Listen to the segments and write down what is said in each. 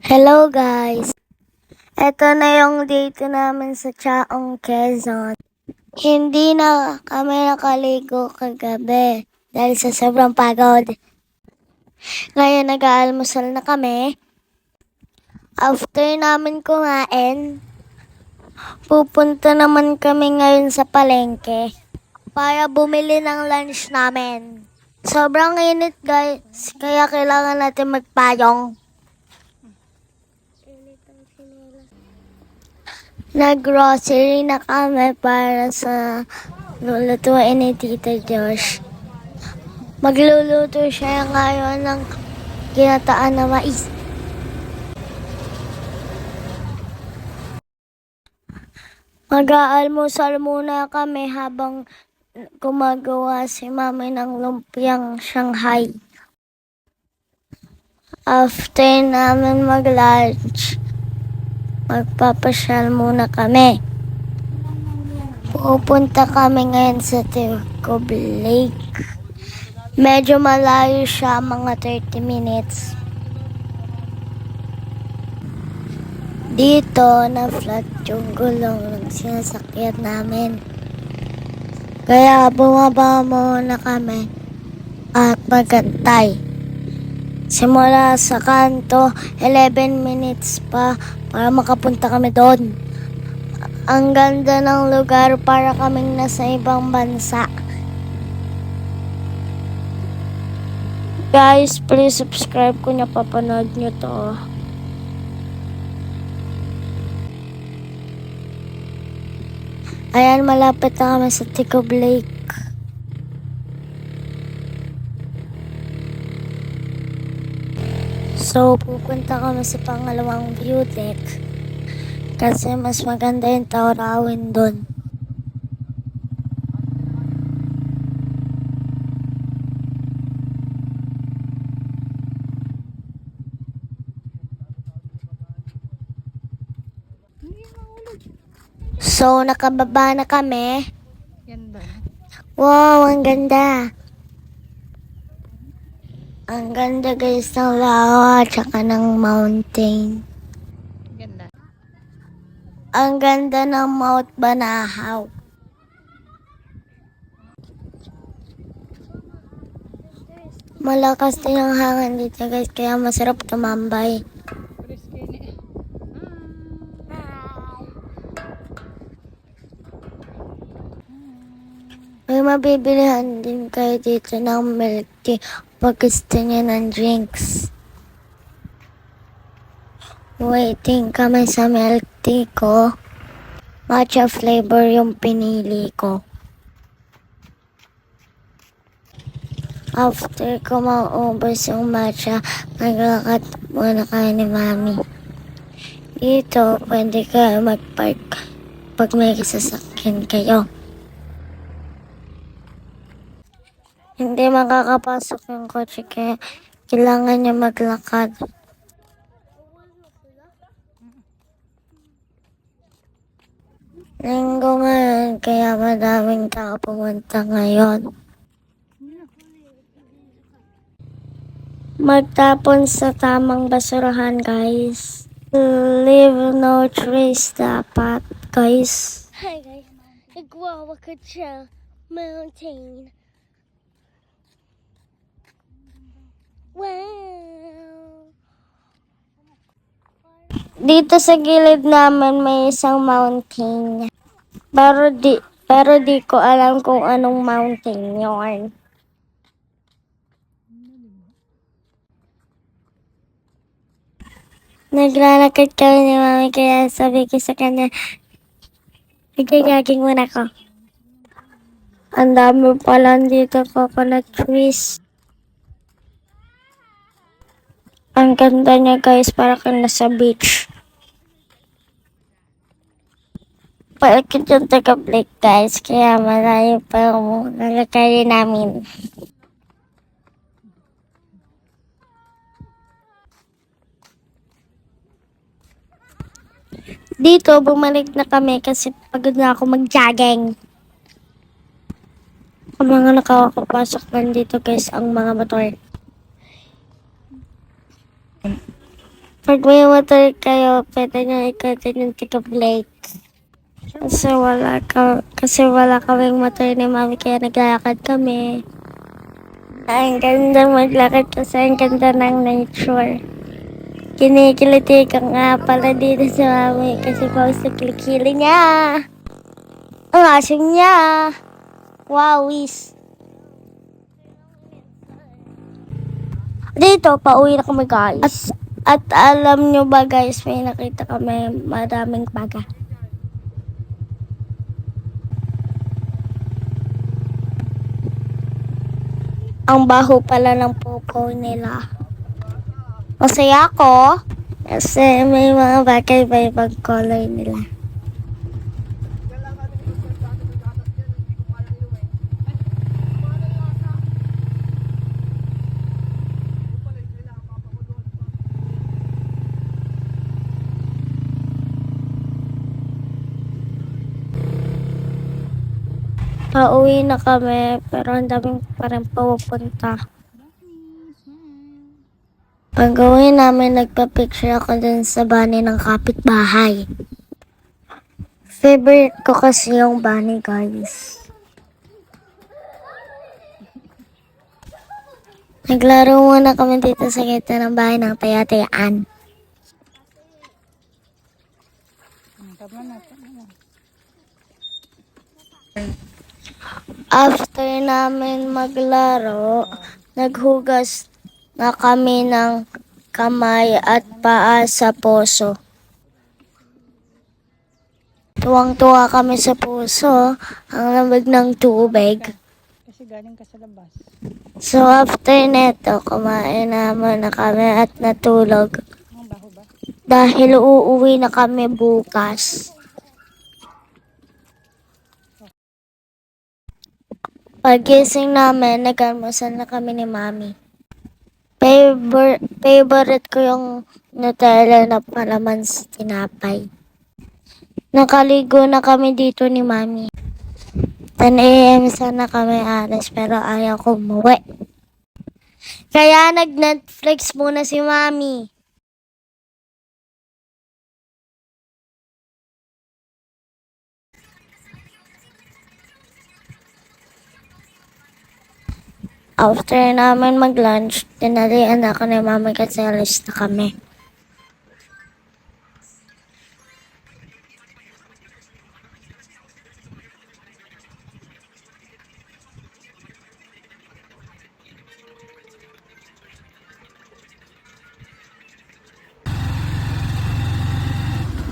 Hello guys! Ito na yung date namin sa Chaong, Quezon. Hindi na kami nakaligo kagabi dahil sa sobrang pagod. Ngayon nag-aalmusal na kami. After namin kumain, pupunta naman kami ngayon sa palengke para bumili ng lunch namin. Sobrang init guys, kaya kailangan natin magpayong. Nag-grocery na kami para sa lulutuin ni Tita Josh. Magluluto siya ngayon ng ginataan na mais. Mag-aalmusal muna kami habang gumagawa si Mami ng lumpiang Shanghai. After namin mag-lunch, magpapasyal muna kami. Pupunta kami ngayon sa Tircob Lake. Medyo malayo siya, mga 30 minutes. Dito, na-flat yung gulong ng sinasakyan namin. Kaya bumaba muna kami at magantay. Simula sa kanto, 11 minutes pa para makapunta kami doon. Ang ganda ng lugar, para kaming nasa ibang bansa. Guys, please subscribe kung napapanood nyo to. Ayan, malapit na kami sa Tircob Lake. So, pupunta kami sa pangalawang view deck kasi mas maganda yung tawrawin doon. So, nakababa na kami. Yan ba? Wow, ang ganda. Ang ganda guys ng lawa at saka ng mountain. Ganda. Ang ganda ng Mount Banahaw. Malakas din ang hangin dito guys, kaya masarap tumambay. May mabibilihan din kayo dito ng milk tea pag gusto niya ng drinks. Waiting kami sa milk tea ko. Matcha flavor yung pinili ko. After ko maubos yung matcha, naglakad muna kayo ni Mami. Dito, pwede kayo mag-park pag may sasakyan kayo. Hindi makakapasok yung kotse kaya kailangan niya maglakad. Linggo ngayon, kaya madaming tao pumunta ngayon. Magtapon sa tamang basurahan, guys. Leave no trace dapat, guys. Hi guys, nagwawa ka sa mountain. Wow! Dito sa gilid namin may isang mountain. Pero di ko alam kung anong mountain yun. Naglalakad kami ni Mami kaya sabi ko sa kanya, nagagaging muna ko. Ang dami pala dito coconut trees. Ang ganda niya guys, para ka nasa beach. Paikot yung Tircob Lake guys, kaya malayo pa yung lalakarin namin. Dito, bumalik na kami kasi pagod na ako mag-jogging. Ang mga nakakapasok lang dito guys, ang mga motor. Pag may motor kayo, pwede nyo ikutin yung ticket-plate. Kasi wala kaming motor ni Mami, kaya naglalakad kami. Ang ganda maglakad kasi ang ganda ng nature. Kinikiliti ka nga pala dito sa Mami kasi pawis na kilikili niya. Ang asim niya. Wowis. Dito, pauwi na kami guys. At alam nyo ba guys, may nakita kami maraming baga. Ang baho pala ng popo nila. Masaya ako kasi may mga bagay ba ibang color nila. Pauwi na kami pero ang daming pa rin pupunta. Pag uwi namin, nagpa-picture ako dun sa bunny ng kapitbahay. Favorite ko kasi yung bunny, guys. Naglaro muna kami dito sa gitna ng bahay ng taya-tayaan. After namin maglaro, naghugas na kami ng kamay at paa sa poso. Tuwang-tuwa kami sa puso, ang lamig ng tubig. Kasi galing ka sa labas. So after neto, kumain naman na kami at natulog. Ang baho ba? Dahil uuwi na kami bukas. Pagising namin, nag-almusal na kami ni Mami. Favorite ko yung Nutella na palaman sa tinapay. Nakaligo na kami dito ni Mami. 10 a.m. sana kami alas pero ayaw ko umuwi. Kaya nag-Netflix muna si Mami. After namin mag-lunch, tinalian ako ni Mami kasi alis na kami.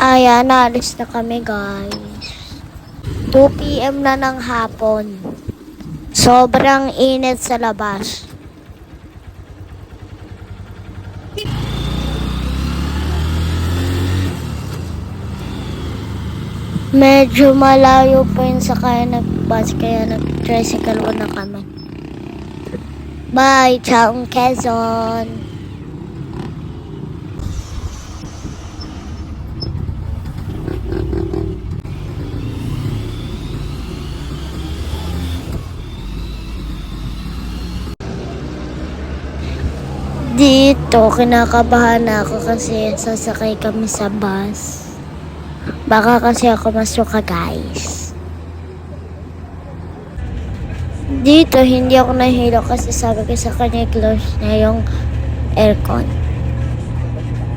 Ayan, naalis na kami guys. 2 p.m. na ng hapon. Sobrang init sa labas. Medyo malayo pa yun sa kaya nag-bus, kaya nag-tricycle na kami. Bye, Chaong Quezon! Dito, kinakabahan na ako kasi sasakay kami sa bus. Baka kasi ako masuka, guys. Dito, hindi ako nahilo kasi sabi ko sa kanya close na yung aircon.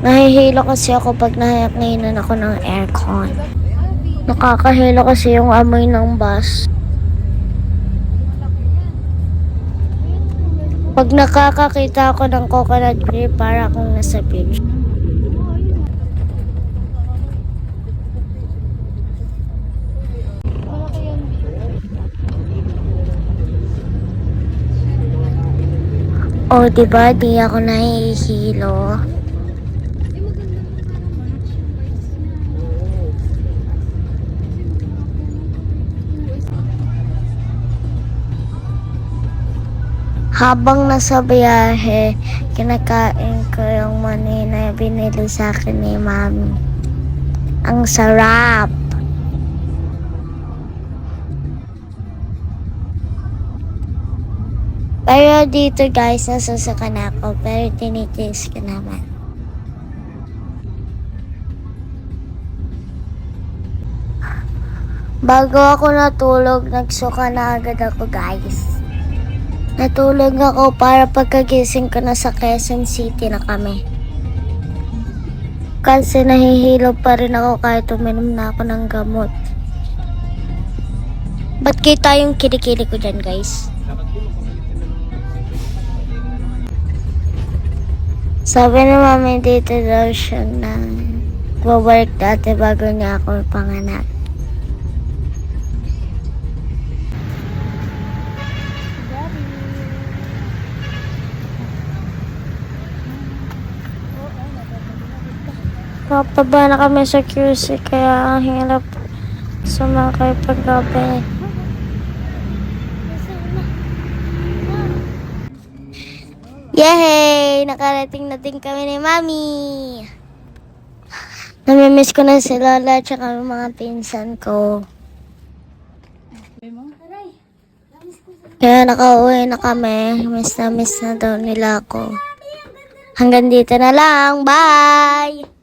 Nahihilo kasi ako pag nahinginan ako ng aircon. Nakakahilo kasi yung amoy ng bus. Pag nakakakita ako ng coconut tree, para akong nasa beach. Oh, diba? Di ako nahihilo. Habang nasa biyahe, kinakain ko yung mani na binili sa akin ni Mami. Ang sarap! Pero dito guys, nasusuka na ako, pero tinitiis ko naman. Bago ako natulog, nagsuka na agad ako, guys. Natulog ako para pagkagising ko na sa Quezon City na kami. Kasi nahihilo pa rin ako kahit uminom na ako ng gamot. Ba't kita yung kilikili ko dyan, guys? Sabi ni mami dito daw siya na work dati bago niya ako panganak. Papaba na kami sa QC kaya ang hirap sumakay paggabi. Yay! Nakarating na din kami ni Mami. Namimiss ko na si Lola at saka yung mga pinsan ko. Kaya nakauwi na kami. Miss na daw nila ako. Hanggang dito na lang. Bye!